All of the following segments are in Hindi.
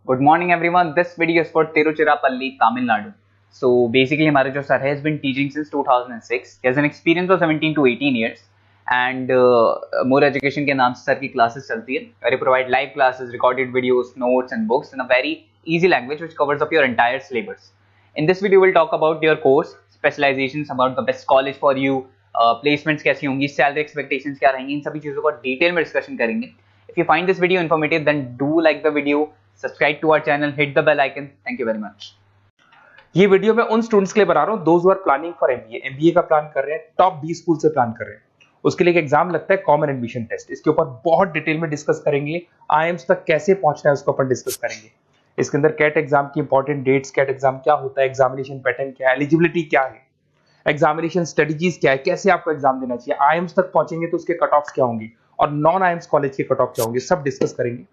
Good morning, everyone. This video is for Tiruchirappalli, Tamil Nadu. So basically, हमारे जो sir has been teaching since 2006. He has an experience of 17 to 18 years, and more education के नाम से सर की classes चलती है. Where he provide live classes, recorded videos, notes, and books in a very easy language which covers up your entire syllabus. In this video, we'll talk about your course, specializations, about the best college for you, placements कैसी होंगी, salary expectations क्या रहेंगी, इन सभी चीज़ों का डिटेल में डिस्कशन करेंगे. If you find this video informative, then do like the video, subscribe to our channel, hit the bell icon. Thank you very much. ये वीडियो मैं उन स्टूडेंट्स के लिए बना रहा हूँ those who are planning for MBA का प्लान कर रहे हैं, टॉप 20 स्कूल से प्लान कर रहे हैं. उसके लिए एक एग्जाम लगता है कॉमन एडमिशन टेस्ट. इसके ऊपर बहुत डिटेल में डिस्कस करेंगे. आईएम्स तक कैसे पहुंचना है उसको अपन डिस्कस करेंगे. इसके अंदर कैट एग्जाम की इंपॉर्टेंट डेट्स, कैट एग्जाम क्या होता है, एग्जामिनेशन पैटर्न क्या है, एलिजिबिलिटी क्या है, एग्जामिनेशन स्ट्रेटजीज क्या है, कैसे आपको एग्जाम देना चाहिए, आईएम्स तक पहुंचेंगे तो उसके कट ऑफ्स क्या होंगे और नॉन आईएम्स कॉलेज के कट ऑफ क्या होंगे, सब डिस्कस करेंगे.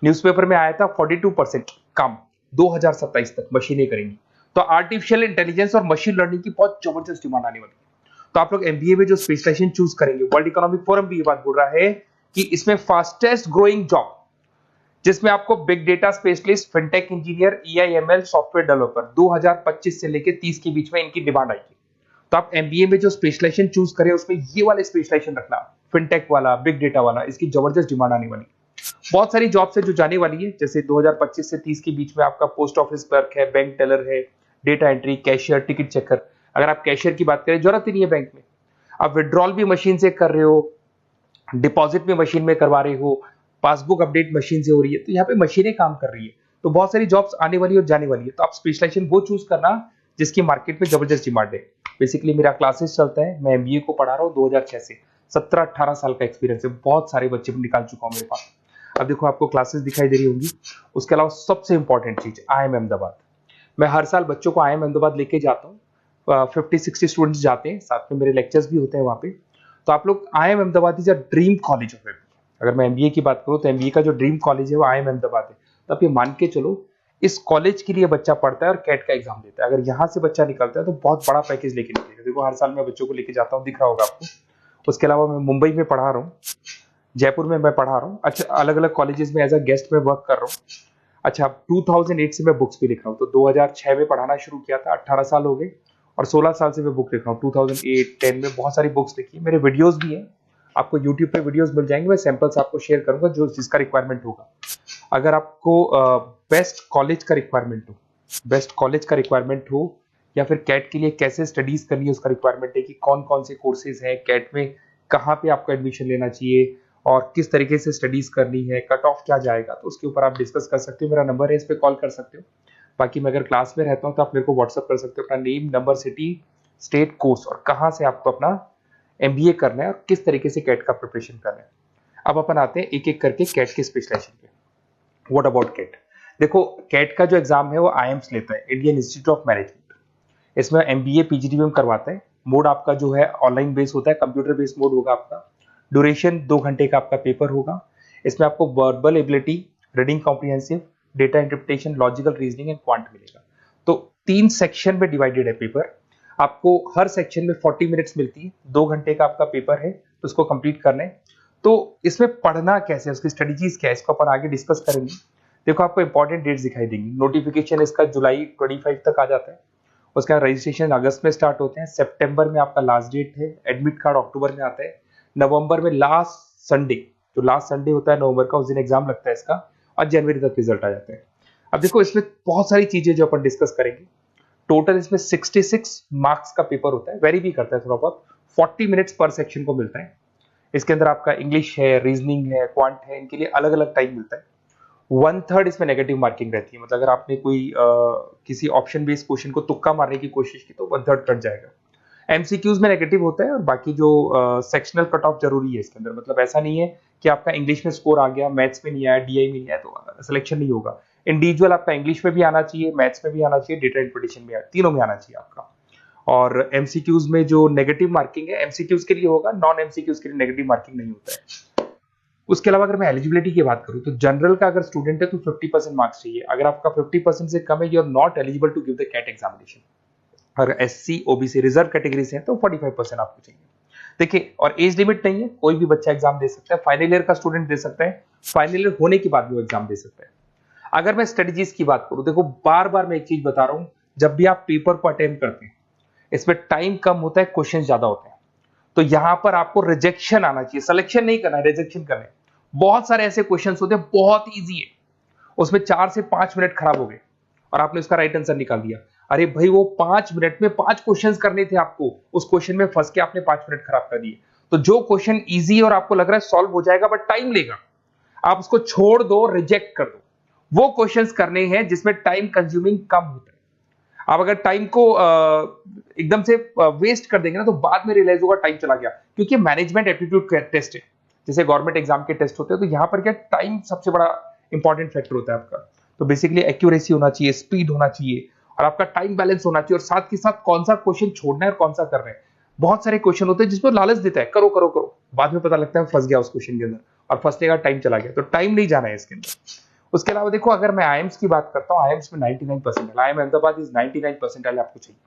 न्यूज़पेपर में आया था 42% कम 2027 तक मशीनें करेंगी. तो आर्टिफिशियल इंटेलिजेंस और मशीन लर्निंग की बहुत जबरदस्त डिमांड आने वाली है. तो आप लोग एमबीए में जो स्पेशलाइजेशन चूज करेंगे, वर्ल्ड इकोनॉमिक फोरम भी ये बात बोल रहा है कि इसमें फास्टेस्ट ग्रोइंग जॉब जिसमें आपको big data specialist, fintech engineer, AIML, software developer 2025 से लेकर 30 के बीच में इनकी डिमांड आएगी. तो आप एमबीए में जो स्पेशलाइजेशन चूज करें उसमें ये वाले स्पेशलाइजेशन रखना, फिनटेक वाला, बिग डेटा वाला, इसकी जबरदस्त डिमांड आने वाली. बहुत सारी जॉब्स है जो जाने वाली है, जैसे 2025 से 30 के बीच में आपका पोस्ट ऑफिस क्लर्क है, बैंक टेलर है, data entry, cashier, ticket checker. अगर आप कैशियर की बात करें, जरूरत ही नहीं है बैंक में. आप विड्रॉल भी मशीन से कर रहे हो, डिपॉजिट भी मशीन में करवा रहे हो, पासबुक अपडेट मशीन से हो रही है, तो यहाँ पे मशीनें काम कर रही है. तो बहुत सारी जॉब्स आने वाली और जाने वाली है. तो आप स्पेशलाइजेशन वो चूज करना जिसकी मार्केट में जबरदस्त डिमांड है. बेसिकली मेरा क्लासेस चलता है, मैं एमबीए को पढ़ा रहा हूँ 2006 से. 17-18 साल का एक्सपीरियंस है, बहुत सारे बच्चे निकाल चुका हूँ मेरे पास. अब देखो आपको क्लासेस दिखाई दे रही होंगी. उसके अलावा सबसे इंपॉर्टेंट चीज आईएम अहमदाबाद. मैं हर साल बच्चों को आईएम अहमदाबाद लेके जाता हूँ. 50-60 स्टूडेंट्स जाते हैं, साथ में मेरे लेक्चर्स भी होते हैं वहाँ पे. तो आप लोग, IIM Ahmedabad is a dream college of MBA. अगर मैं एमबीए की बात करूँ तो एमबीए का जो ड्रीम कॉलेज है वो आईएम अहमदाबाद है. तो आप ये मान के चलो, इस कॉलेज के लिए बच्चा पढ़ता है और कैट का एग्जाम देता है. अगर यहाँ से बच्चा निकलता है तो बहुत बड़ा पैकेज लेके निकलेगा. देखो हर साल मैं बच्चों को लेके जाता हूँ, दिख रहा होगा आपको. उसके अलावा मैं मुंबई में पढ़ा रहा हूँ, जयपुर में मैं पढ़ा रहा हूँ. अच्छा, अलग अलग कॉलेजेस में एज अ गेस्ट में वर्क कर रहा हूँ. अच्छा, 2008 से मैं बुक्स भी लिख रहा हूँ. तो 2006 में पढ़ाना शुरू किया था, 18 साल हो गए, और 16 साल से मैं बुक लिख रहा हूँ. 2008-10 में बहुत सारी बुक्स लिखी. मेरे वीडियोस भी हैं, आपको यूट्यूब पे वीडियोस मिल जाएंगे. मैं सैंपल्स आपको शेयर करूंगा जो जिसका रिक्वायरमेंट होगा. अगर आपको बेस्ट कॉलेज का रिक्वायरमेंट हो, या फिर कैट के लिए कैसे स्टडीज करनी है उसका रिक्वायरमेंट है, कि कौन कौन से कोर्सेज हैं कैट में, कहाँ पे आपको एडमिशन लेना चाहिए और किस तरीके से स्टडीज करनी है, कट ऑफ क्या जाएगा, तो उसके ऊपर आप डिस्कस कर सकते हो. मेरा नंबर है, इस पर कॉल कर सकते हो. बाकी मैं अगर क्लास में रहता हूँ तो आप मेरे को व्हाट्सअप कर सकते हो, अपना name, number, city, state, course और कहाँ से आपको अपना एमबीए करना है और किस तरीके से कैट का प्रिपरेशन करना है. अब अपन आते हैं एक एक करके कैट के स्पेशलाइजेशन पे. What about CAT? देखो, कैट का जो एग्जाम है वो आईएम्स लेता है, इंडियन इंस्टीट्यूट ऑफ मैनेजमेंट. इसमें एमबीए पीजीडीएम करवाता है. मोड आपका जो है ऑनलाइन बेस होता है, कंप्यूटर बेस्ड मोड होगा आपका. ड्यूरेशन 2 घंटे का आपका पेपर होगा. इसमें आपको verbal ability, reading comprehensive, data interpretation, logical reasoning and quant मिलेगा. तो 3 सेक्शन में डिवाइडेड है पेपर. आपको हर सेक्शन में 40 मिनट्स मिलती है. 2 घंटे का आपका पेपर है, तो उसको कंप्लीट करना है. तो इसमें पढ़ना कैसे है, उसकी स्ट्रेटजीज क्या है, इसको अपन आगे डिस्कस करेंगे. देखो आपको इंपॉर्टेंट डेट्स दिखाई देंगी. नोटिफिकेशन इसका जुलाई 25 तक आ जाता है. उसका रजिस्ट्रेशन अगस्त में स्टार्ट होते हैं. सितंबर में आपका लास्ट डेट है. एडमिट कार्ड अक्टूबर में आता है. नवंबर में लास्ट संडे, जो लास्ट संडे होता है नवंबर का, उस दिन एग्जाम लगता है इसका, और जनवरी तक रिजल्ट आ जाता है. अब देखो इसमें बहुत सारी चीजें जो अपन डिस्कस करेंगे. टोटल इसमें 66 मार्क्स का पेपर होता है, वेरी भी करता है थोड़ा बहुत. 40 मिनट्स पर सेक्शन को मिलता है. इसके अंदर आपका इंग्लिश है, रीजनिंग है, क्वांट है, इनके लिए अलग अलग टाइम मिलता है. 1/3 इसमें नेगेटिव मार्किंग रहती है. मतलब अगर आपने कोई किसी ऑप्शन बेस्ड क्वेश्चन को तुक्का मारने की कोशिश की तो 1/3 कट जाएगा. एमसीक्यूज में नेगेटिव होता है, और बाकी जो सेक्शनल कट ऑफ जरूरी है इसके अंदर. मतलब ऐसा नहीं है कि आपका इंग्लिश में स्कोर आ गया, मैथ्स में नहीं आया, डीआई में नहीं आया तो सिलेक्शन नहीं होगा. इंडिविजुअल आपका इंग्लिश में भी आना चाहिए, मैथ्स में भी आना चाहिए, डेटा इंटरप्रिटेशन में, तीनों में आना चाहिए आपका. और एमसीक्यूज में जो नेगेटिव मार्किंग है एमसीक्यूज के लिए होगा, नॉन एमसीक्यूज के लिए नेगेटिव मार्किंग नहीं होता है. उसके अलावा अगर मैं एलिजिबिलिटी की बात करूं तो जनरल का अगर स्टूडेंट है तो 50% मार्क्स चाहिए. अगर आपका 50% से कम है, you are not eligible to give the CAT examination. अगर एससी, ओबीसी, रिजर्व कैटेगरी से है तो 45% आपको चाहिए. देखिए, और एज लिमिट नहीं है, कोई भी बच्चा एग्जाम दे सकता है. फाइनल ईयर का स्टूडेंट दे सकता है, फाइनल ईयर होने के बाद भी वो एग्जाम दे सकता है. अगर मैं स्ट्रेटजीज की बात करूं, देखो बार बार मैं एक चीज बता रहा हूं, जब भी आप पेपर को अटेम्प्ट करते हैं इसमें टाइम कम होता है, क्वेश्चन ज्यादा होते हैं, तो यहां पर आपको रिजेक्शन आना चाहिए, सिलेक्शन नहीं करना है, रिजेक्शन करना है। बहुत सारे ऐसे क्वेश्चन होते हैं बहुत ईजी है, उसमें 4 से 5 मिनट खराब हो गए और आपने उसका राइट आंसर निकाल दिया। अरे भाई वो 5 मिनट में 5 क्वेश्चन करने थे आपको, उस क्वेश्चन में फंस के आपने 5 मिनट खराब कर दिए। तो जो क्वेश्चन इजी और आपको लग रहा है सॉल्व हो जाएगा बट टाइम लेगा, आप उसको छोड़ दो, रिजेक्ट कर दो। वो क्वेश्चंस करने हैं जिसमें टाइम कंज्यूमिंग कम होता है। आप अगर टाइम को एकदम से वेस्ट कर देंगे ना, तो बाद में रियलाइज होगा टाइम चला गया, क्योंकि मैनेजमेंट एप्टीट्यूड टेस्ट है, जैसे गवर्नमेंट एग्जाम के टेस्ट होते हैं, तो यहां पर क्या टाइम सबसे बड़ा इंपॉर्टेंट फैक्टर होता है आपका। तो बेसिकली एक्यूरेसी होना चाहिए, स्पीड होना चाहिए और आपका टाइम बैलेंस होना चाहिए, और साथ के साथ कौन सा क्वेश्चन छोड़ना है और कौन सा कर रहे हैं। बहुत सारे क्वेश्चन होते हैं जिसमें लालच देता है, करो करो करो, बाद में पता लगता है फंस गया उस क्वेश्चन के अंदर, और फंसने का टाइम चला गया। तो टाइम नहीं जाना है इसके अंदर। उसके अलावा देखो, अगर मैं आईएम्स की बात करता हूँ, आईएम्स में 99% आईएम अहमदाबाद इज 99% आपको चाहिए।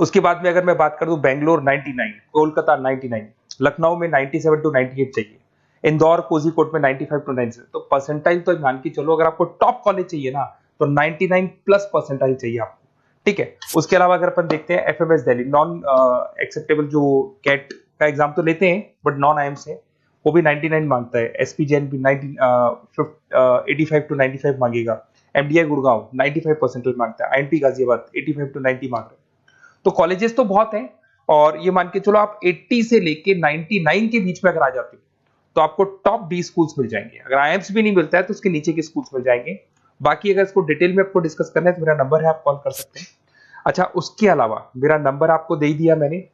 उसके बाद में अगर मैं बात कर दूं, बेंगलोर 99, कोलकाता 99, लखनऊ में 97 टू 98 चाहिए, इंदौर कोझीकोड में 95 टू 97। तो परसेंटाइल तो मान के चलो, अगर आपको टॉप कॉलेज चाहिए ना तो 99 प्लस परसेंटाइल चाहिए आपको, ठीक है। उसके अलावा अगर अपन देखते हैं एफएमएस दिल्ली, नॉन एक्सेप्टेबल जो कैट का एग्जाम तो लेते हैं बट नॉन आईएम्स है, वो भी 99 मांगता है। एसपी जैन भी 85 टू 95 मांगेगा। एमडीआई गुड़गांव 95 परसेंटाइल मांगता है। आईएनटी गाजियाबाद 85 टू 90 मांग रहे हैं। तो कॉलेजेस तो बहुत हैं, और ये मान के चलो आप 80 से लेके 99 के बीच में अगर आ जाते हो तो आपको टॉप 20 स्कूल्स मिल जाएंगे। अगर आईएम्स भी नहीं मिलता है तो उसके नीचे के स्कूल्स मिल जाएंगे। बाकी अगर इसको डिटेल में आपको डिस्कस करना है तो मेरा नंबर है, आप कॉल कर सकते हैं। अच्छा, उसके अलावा मेरा नंबर आपको दे दिया मैंने,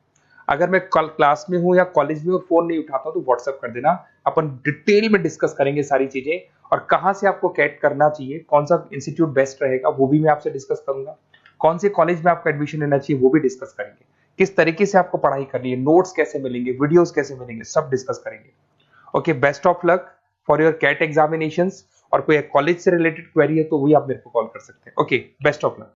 अगर मैं कल क्लास में हूं या कॉलेज में और फोन नहीं उठाता हूं तो व्हाट्सएप कर देना, अपन डिटेल में डिस्कस करेंगे सारी चीजें, और कहां से आपको कैट करना चाहिए, कौन सा इंस्टीट्यूट बेस्ट रहेगा वो भी मैं आपसे डिस्कस करूंगा, कौन से कॉलेज में आपका एडमिशन लेना चाहिए वो भी डिस्कस करेंगे, किस तरीके से आपको पढ़ाई करनी है, नोट्स कैसे मिलेंगे, वीडियोस कैसे मिलेंगे, सब डिस्कस करेंगे। Okay, best of luck for your CAT examinations. और कोई कॉलेज से रिलेटेड क्वेरी है तो वही आप मेरे को कॉल कर सकते हैं। Okay, best of luck.